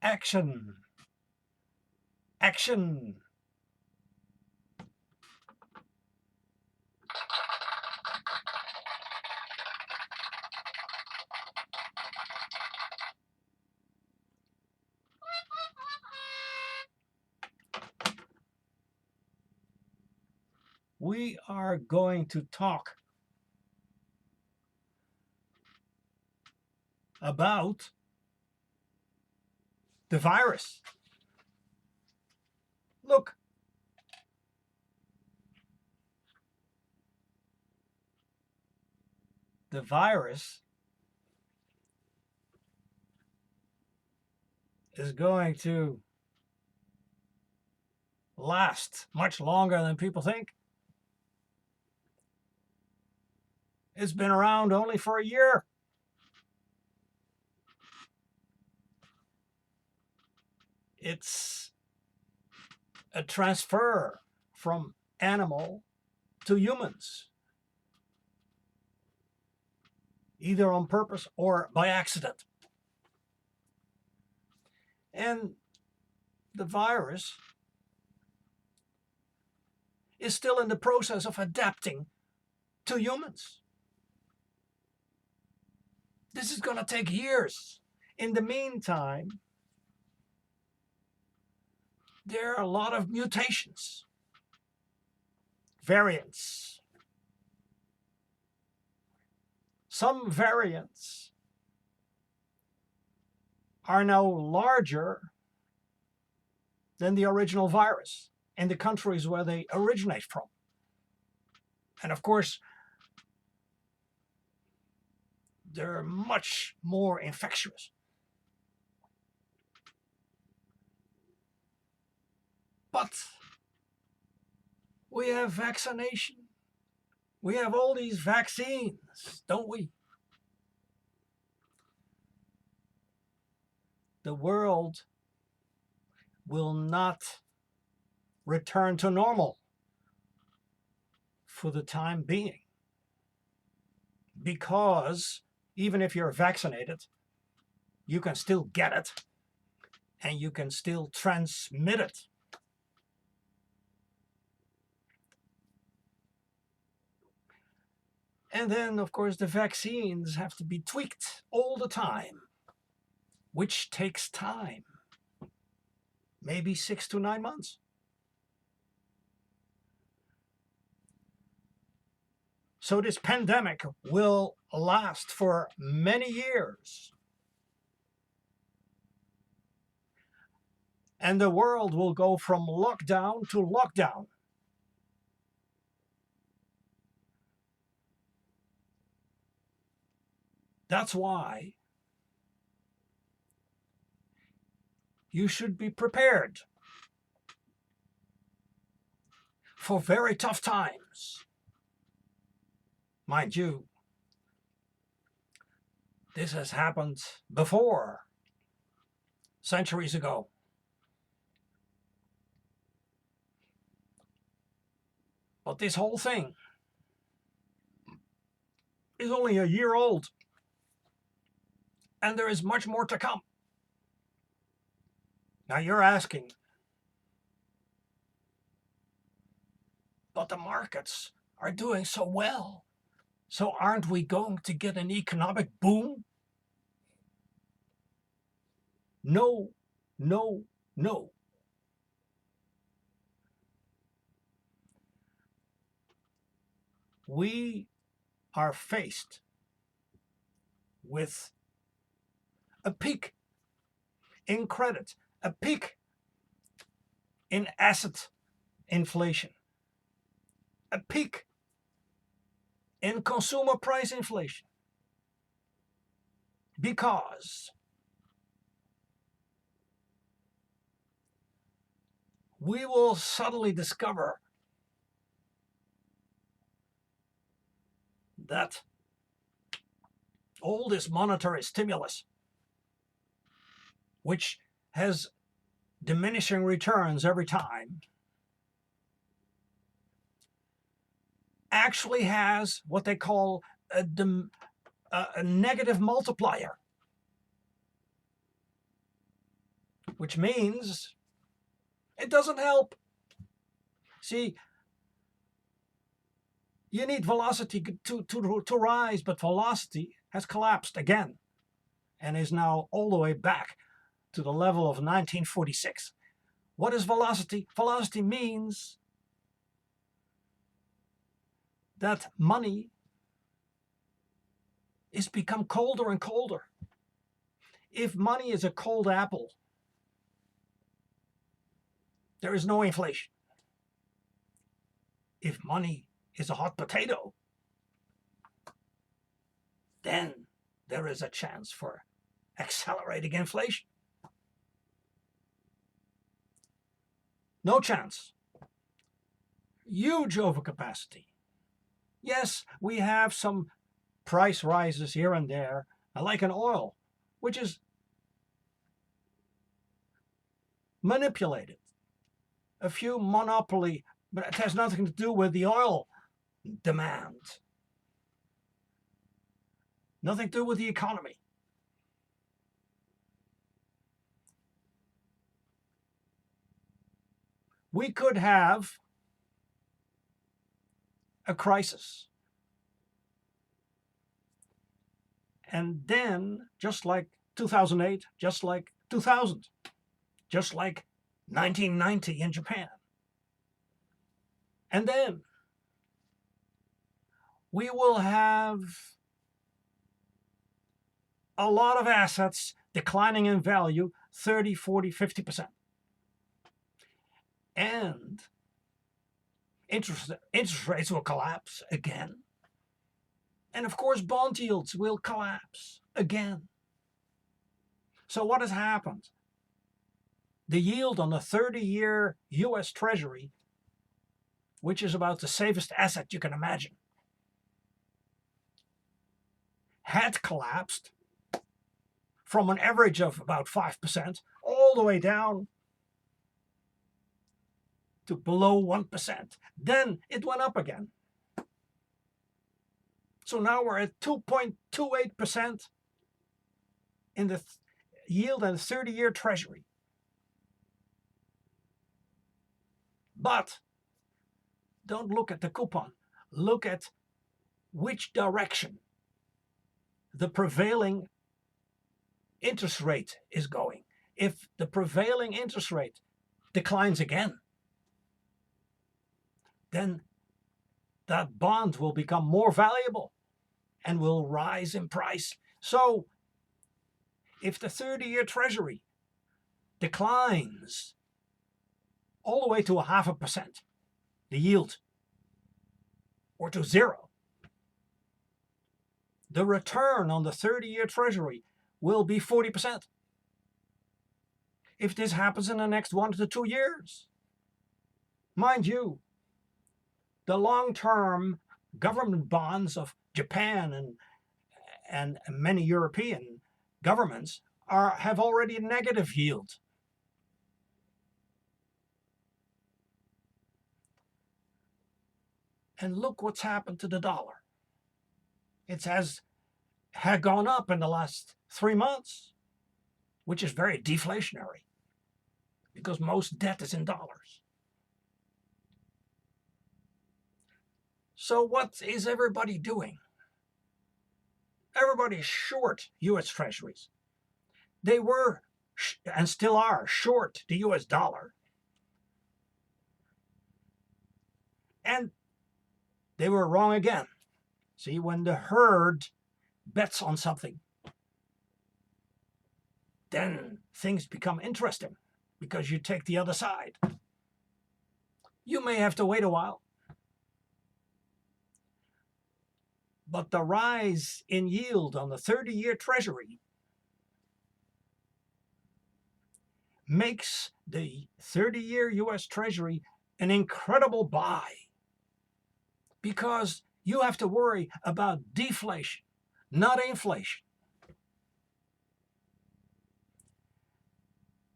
Action. Action. We are going to talk about the virus. Look, the virus is going to last much longer than people think. It's been around only for a year. It's a transfer from animal to humans, either on purpose or by accident. And the virus is still in the process of adapting to humans. This is going to take years. In the meantime, there are a lot of mutations, variants. Some variants are now larger than the original virus in the countries where they originate from. And of course, they're much more infectious. But we have vaccination. We have all these vaccines, don't we? The world will not return to normal for the time being, because even if you're vaccinated, you can still get it and you can still transmit it. And then, of course, the vaccines have to be tweaked all the time, which takes time, maybe 6 to 9 months. So this pandemic will last for many years. And the world will go from lockdown to lockdown. That's why you should be prepared for very tough times. Mind you, this has happened before, centuries ago. But this whole thing is only a year old, and there is much more to come. Now you're asking, but the markets are doing so well. So aren't we going to get an economic boom? No, no, no. We are faced with a peak in credit, a peak in asset inflation, a peak in consumer price inflation, because we will suddenly discover that all this monetary stimulus, which has diminishing returns every time, actually has what they call a negative multiplier. which means it doesn't help. See, you need velocity to rise, but velocity has collapsed again and is now all the way back to the level of 1946. What is velocity? Velocity means that money is become colder and colder. If money is a cold apple, there is no inflation. If money is a hot potato, then there is a chance for accelerating inflation. No chance. Huge overcapacity. Yes, we have some price rises here and there, like in oil, which is manipulated. A few monopoly, but it has nothing to do with the oil demand. Nothing to do with the economy. We could have a crisis. And then, just like 2008, just like 2000, just like 1990 in Japan. And then we will have a lot of assets declining in value 30, 40, 50%. And interest rates will collapse again. And of course, bond yields will collapse again. So what has happened? The yield on the 30-year US Treasury, which is about the safest asset you can imagine, had collapsed from an average of about 5% all the way down to below 1%. Then it went up again. So now we're at 2.28% in the yield on the 30-year Treasury. But don't look at the coupon. Look at which direction the prevailing interest rate is going. If the prevailing interest rate declines again, then that bond will become more valuable and will rise in price. So if the 30-year Treasury declines all the way to 0.5%, the yield, or to zero, the return on the 30-year Treasury will be 40%. If this happens in the next 1 to 2 years, mind you, the long-term government bonds of Japan and many European governments have already a negative yield. And look what's happened to the dollar. It had gone up in the last 3 months, which is very deflationary because most debt is in dollars. So what is everybody doing? Everybody's short U.S. Treasuries. They were, and still are, short the U.S. dollar. And they were wrong again. See, when the herd bets on something, then things become interesting because you take the other side. You may have to wait a while. But the rise in yield on the 30-year Treasury makes the 30-year U.S. Treasury an incredible buy because you have to worry about deflation, not inflation.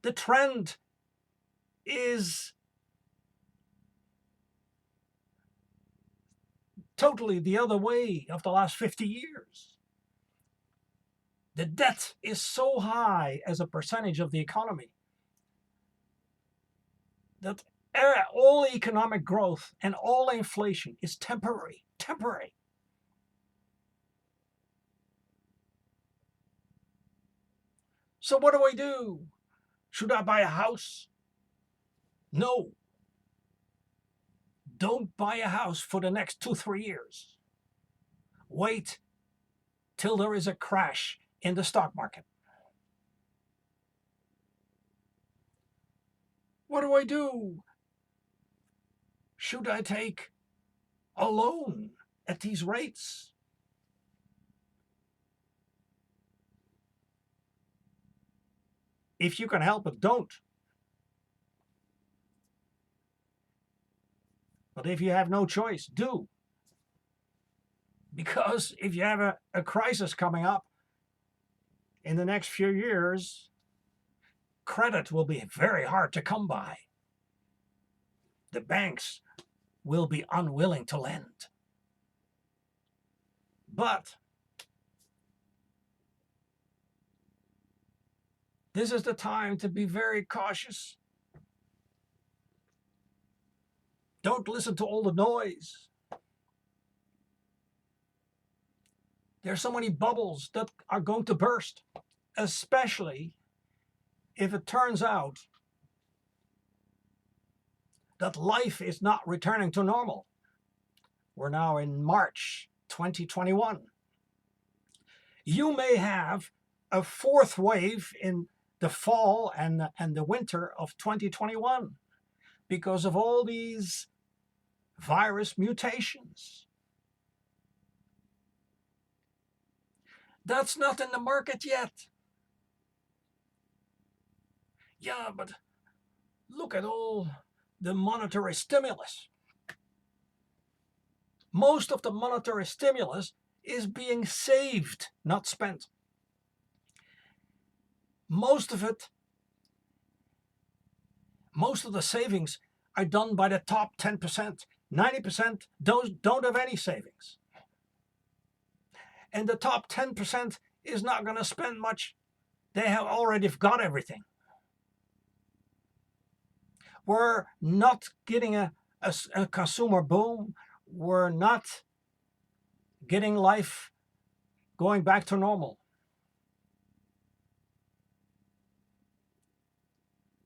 The trend is totally the other way of the last 50 years. The debt is so high as a percentage of the economy that all economic growth and all inflation is temporary. Temporary. So what do I do? Should I buy a house? No. Don't buy a house for the next 2-3 years. Wait till there is a crash in the stock market. What do I do? Should I take a loan at these rates? If you can help it, don't. But if you have no choice, do. Because if you have a crisis coming up in the next few years, credit will be very hard to come by. The banks will be unwilling to lend. But this is the time to be very cautious. Don't listen to all the noise. There's so many bubbles that are going to burst, especially if it turns out that life is not returning to normal. We're now in March 2021. You may have a fourth wave in the fall and the winter of 2021 because of all these virus mutations. That's not in the market yet. Yeah, but look at all the monetary stimulus. Most of the monetary stimulus is being saved, not spent. Most of the savings are done by the top 10%. 90% don't have any savings. And the top 10% is not going to spend much. They have already got everything. We're not getting a consumer boom. We're not getting life going back to normal.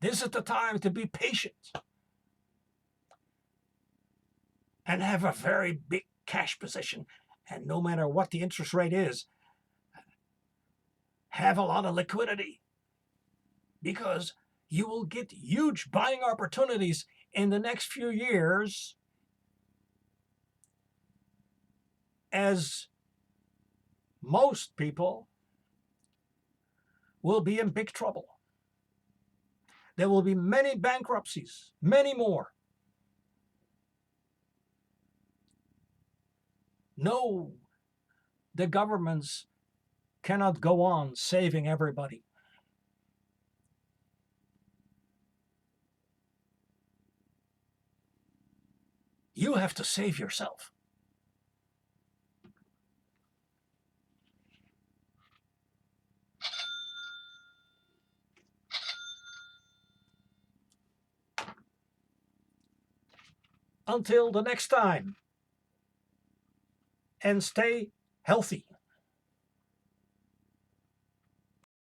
This is the time to be patient and have a very big cash position. And no matter what the interest rate is, have a lot of liquidity, because you will get huge buying opportunities in the next few years as most people will be in big trouble. There will be many bankruptcies, many more. No, the governments cannot go on saving everybody. You have to save yourself. Until the next time, and stay healthy.